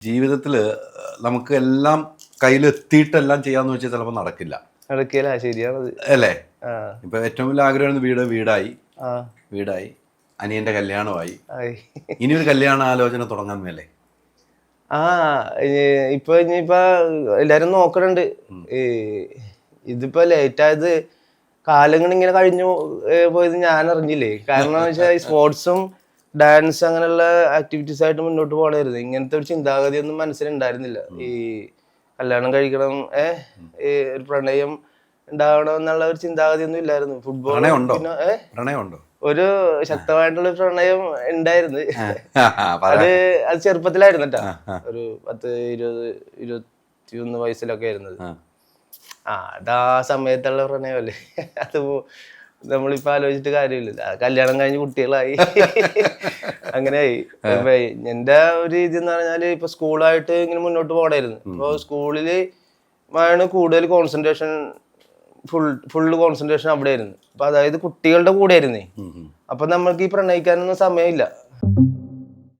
ജീവിതത്തിൽ നമുക്ക് എല്ലാം കയ്യിലെത്തിയിട്ടെല്ലാം ചെയ്യാന്ന് വെച്ചാൽ ചിലപ്പോൾ നടക്കില്ല. നടക്കില്ല, ശരിയാണത് അല്ലേ? ഇപ്പൊ ഏറ്റവും വലിയ ആഗ്രഹം വീടായി, അനിയന്റെ കല്യാണമായി, ഇനിയൊരു കല്യാണ ആലോചന തുടങ്ങാൻ മേലെ. ഇപ്പൊ എല്ലാരും നോക്കണുണ്ട്. ഇതിപ്പോ ലേറ്റ് ആയത് കാലങ്ങൾ ഇങ്ങനെ കഴിഞ്ഞു പോയത് ഞാൻ അറിഞ്ഞില്ലേ. കാരണം വെച്ചാൽ സ്പോർട്സും ഡാൻസ് അങ്ങനെയുള്ള ആക്ടിവിറ്റീസ് ആയിട്ട് മുന്നോട്ട് പോകണമായിരുന്നു. ഇങ്ങനത്തെ ഒരു ചിന്താഗതി ഒന്നും മനസ്സിലുണ്ടായിരുന്നില്ല. ഈ കല്യാണം കഴിക്കണം, ഒരു പ്രണയം ഉണ്ടാവണം എന്നുള്ള ഒരു ചിന്താഗതി ഒന്നും ഇല്ലായിരുന്നു. ഫുട്ബോൾ ഒരു ശക്തമായിട്ടുള്ള പ്രണയം ഉണ്ടായിരുന്നു. അത് ചെറുപ്പത്തിലായിരുന്നു കേട്ടാ. ഒരു 10-21 വയസ്സിലൊക്കെ ആയിരുന്നത്. അതാ സമയത്തുള്ള പ്രണയമല്ലേ. അത് നമ്മളിപ്പോ ആലോചിച്ചിട്ട് കാര്യമില്ല. കല്യാണം കഴിഞ്ഞ് കുട്ടികളായി, അങ്ങനെയായി. എന്റെ ഒരു രീതി എന്ന് പറഞ്ഞാല് ഇപ്പൊ സ്കൂളായിട്ട് ഇങ്ങനെ മുന്നോട്ട് പോകണമായിരുന്നു. ഇപ്പൊ സ്കൂളില് ആണ് കൂടുതൽ കോൺസെൻട്രേഷൻ, ഫുള്ള് കോൺസെൻട്രേഷൻ അവിടെ ആയിരുന്നു. അപ്പൊ അതായത് കുട്ടികളുടെ കൂടെ ആയിരുന്നേ. അപ്പൊ നമ്മൾക്ക് ഈ പ്രണയിക്കാനൊന്നും സമയമില്ല.